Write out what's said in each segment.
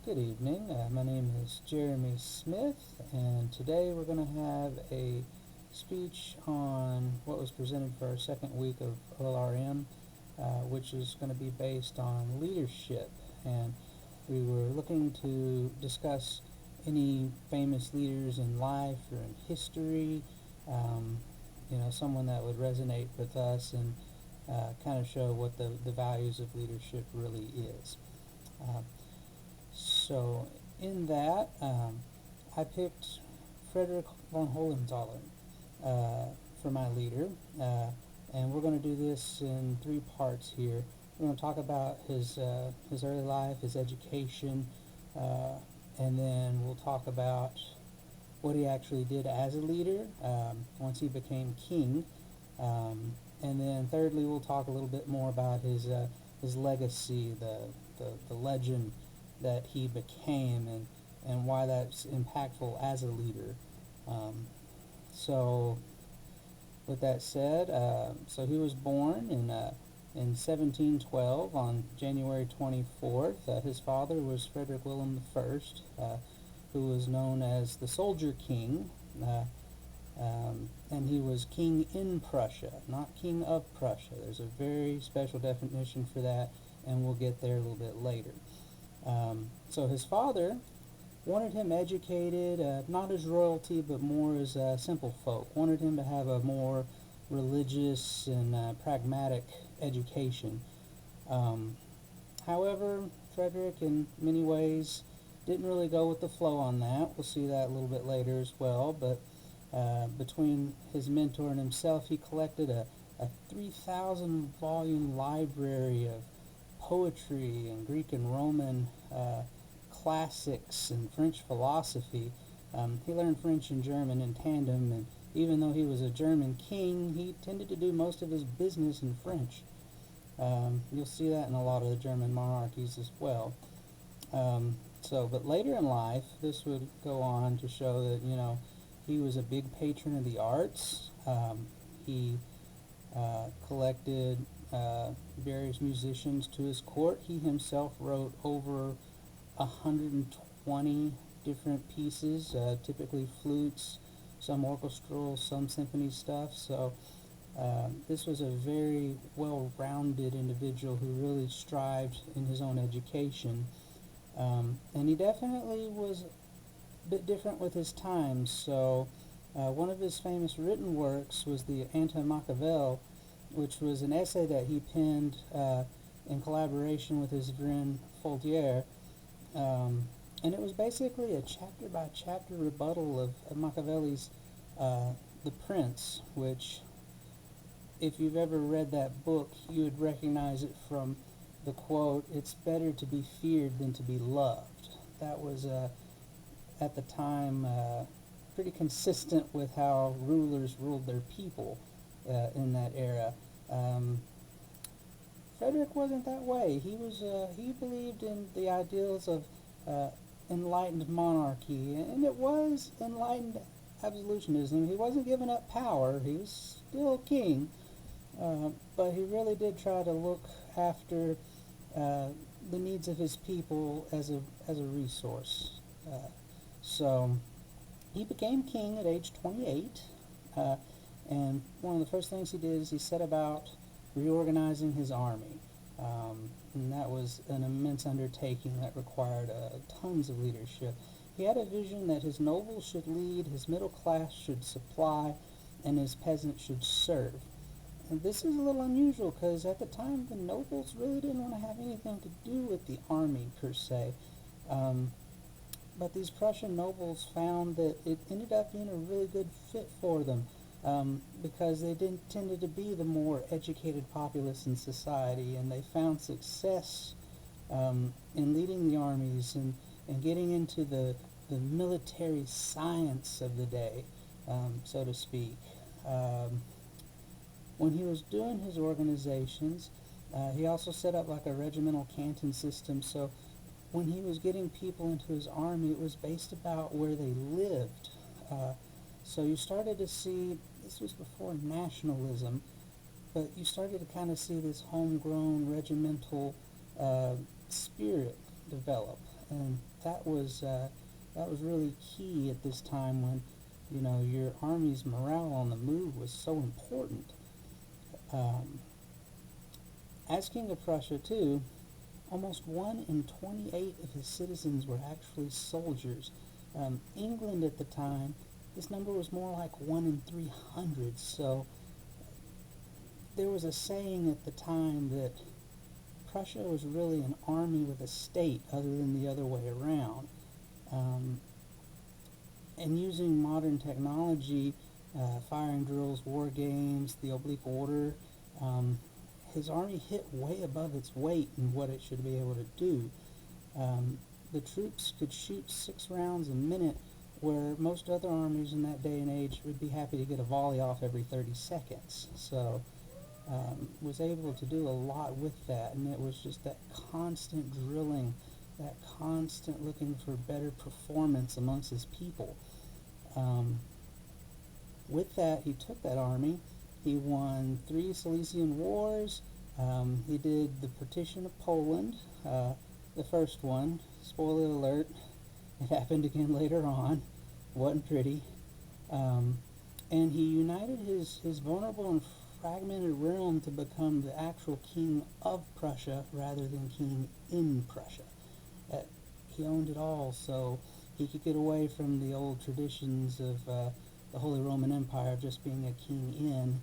Good evening. My name is Jeremy Smith, and today we're going to have a speech on what was presented for our second week of OLRM, which is going to be based on leadership. And we were looking to discuss any famous leaders in life or in history, someone that would resonate with us and kind of show what the values of leadership really is. So in that, I picked Friedrich von Hohenzollern for my leader, and we're going to do this in three parts here. We're going to talk about his early life, his education, and then we'll talk about what he actually did as a leader once he became king, and then thirdly we'll talk a little bit more about his legacy, the legend that he became, and why that's impactful as a leader. So with that said, so he was born in 1712 on January 24th. His father was Friedrich Wilhelm I, who was known as the Soldier King, and he was king in Prussia, not king of Prussia. There's a very special definition for that, and we'll get there a little bit later. So his father wanted him educated, not as royalty, but more as simple folk. Wanted him to have a more religious and pragmatic education. However, Frederick, in many ways, didn't really go with the flow on that. We'll see that a little bit later as well. But between his mentor and himself, he collected a 3,000 volume library of poetry and Greek and Roman classics and French philosophy. He learned French and German in tandem, and even though he was a German king, he tended to do most of his business in French. You'll see that in a lot of the German monarchies as well. But later in life, this would go on to show that, he was a big patron of the arts. He collected various musicians to his court. He himself wrote over 120 different pieces, typically flutes, some orchestral, some symphony stuff. So this was a very well-rounded individual who really strived in his own education. And he definitely was a bit different with his times. So one of his famous written works was the Anti-Machiavel, which was an essay that he penned in collaboration with his friend Foltier. And it was basically a chapter-by-chapter rebuttal of Machiavelli's The Prince, which, if you've ever read that book, you would recognize it from the quote, "It's better to be feared than to be loved." That was, at the time, pretty consistent with how rulers ruled their people in that era. Frederick wasn't that way. He believed in the ideals of enlightened monarchy, and it was enlightened absolutionism. He wasn't giving up power. He was still king, but he really did try to look after the needs of his people as a resource. So he became king at age 28, and one of the first things he did is he set about reorganizing his army. And that was an immense undertaking that required tons of leadership. He had a vision that his nobles should lead, his middle class should supply, and his peasants should serve. And this is a little unusual because at the time the nobles really didn't want to have anything to do with the army per se. But these Prussian nobles found that it ended up being a really good fit for them, because they tended to be the more educated populace in society, and they found success in leading the armies and getting into the military science of the day, so to speak. When he was doing his organizations, he also set up like a regimental canton system. So when he was getting people into his army, it was based about where they lived. So you started to see, this was before nationalism, but you started to kind of see this homegrown regimental spirit develop. and that was really key at this time when, your army's morale on the move was so important. Um, as King of Prussia, too, almost 1 in 28 of his citizens were actually soldiers. England at the time, this number was more like 1 in 300, so there was a saying at the time that Prussia was really an army with a state other than the other way around. And using modern technology, firing drills, war games, the oblique order, his army hit way above its weight in what it should be able to do. The troops could shoot 6 rounds a minute, where most other armies in that day and age would be happy to get a volley off every 30 seconds. So, was able to do a lot with that, and it was just that constant drilling, that constant looking for better performance amongst his people. With that, he took that army. He won 3 Silesian Wars. He did the partition of Poland, the first one. Spoiler alert, it happened again later on. Wasn't pretty. And he united his vulnerable and fragmented realm to become the actual king of Prussia rather than king in Prussia. He owned it all, so he could get away from the old traditions of the Holy Roman Empire just being a king in,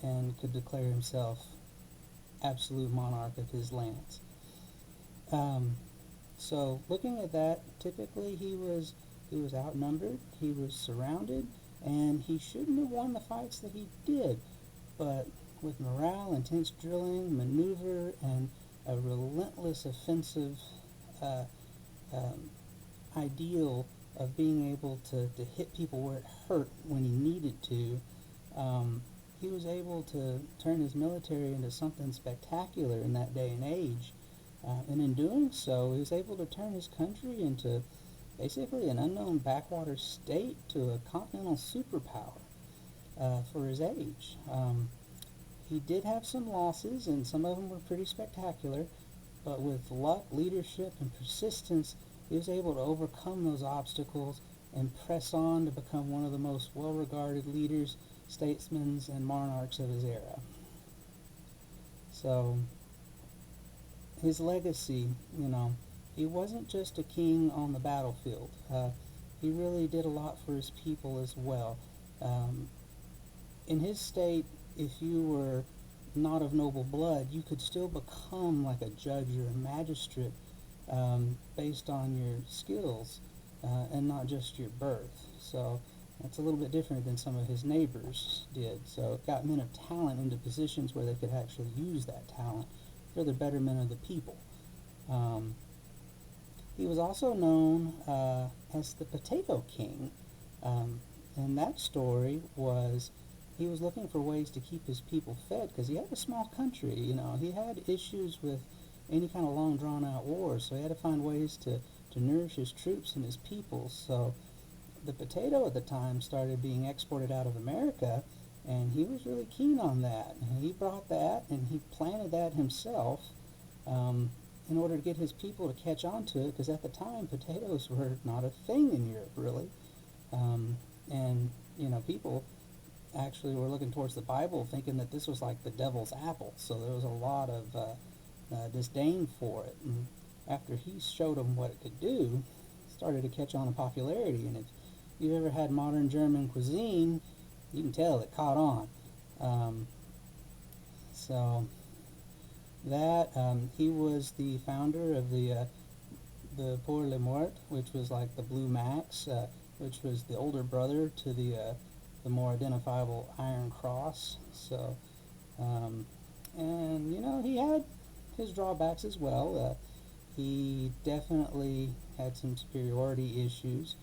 and could declare himself absolute monarch of his lands. So looking at that, typically he was outnumbered, he was surrounded, and he shouldn't have won the fights that he did. But with morale, intense drilling, maneuver, and a relentless offensive ideal of being able to hit people where it hurt when he needed to, he was able to turn his military into something spectacular in that day and age. And in doing so, he was able to turn his country into basically an unknown backwater state to a continental superpower for his age. He did have some losses, and some of them were pretty spectacular, but with luck, leadership, and persistence, he was able to overcome those obstacles and press on to become one of the most well-regarded leaders, statesmen, and monarchs of his era. So, his legacy, he wasn't just a king on the battlefield. He really did a lot for his people as well. In his state, if you were not of noble blood, you could still become like a judge or a magistrate based on your skills and not just your birth. So that's a little bit different than some of his neighbors did. So it got men of talent into positions where they could actually use that talent for the betterment of the people. He was also known as the Potato King, and that story was he was looking for ways to keep his people fed because he had a small country. He had issues with any kind of long drawn out wars, so he had to find ways to nourish his troops and his people. So the potato at the time started being exported out of America, and he was really keen on that. And he brought that and he planted that himself in order to get his people to catch on to it, because at the time potatoes were not a thing in Europe really. And people actually were looking towards the Bible thinking that this was like the devil's apple, so there was a lot of disdain for it. And after he showed them what it could do, it started to catch on in popularity. And if you've ever had modern German cuisine, you can tell it caught on. So that he was the founder of the Pour le Mort, which was like the Blue Max, which was the older brother to the more identifiable Iron Cross. So, and he had his drawbacks as well. He definitely had some superiority issues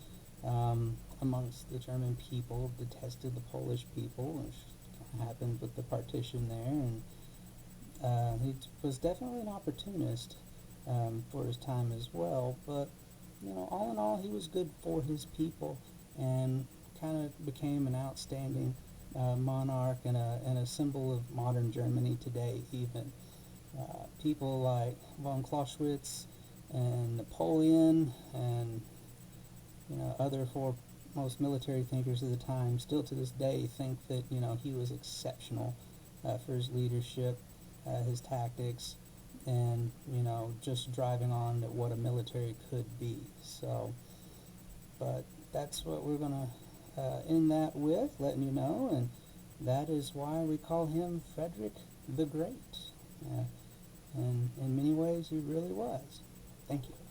amongst the German people, detested the Polish people, which happened with the partition there, and he was definitely an opportunist for his time as well. But all in all, he was good for his people and kind of became an outstanding monarch and a symbol of modern Germany today. Even people like von Clausewitz and Napoleon and other foremost military thinkers of the time still to this day think that he was exceptional for his leadership, his tactics, and just driving on at what a military could be. So, but that's what we're gonna end that with, letting you know, and that is why we call him Frederick the Great. And in many ways, he really was. Thank you.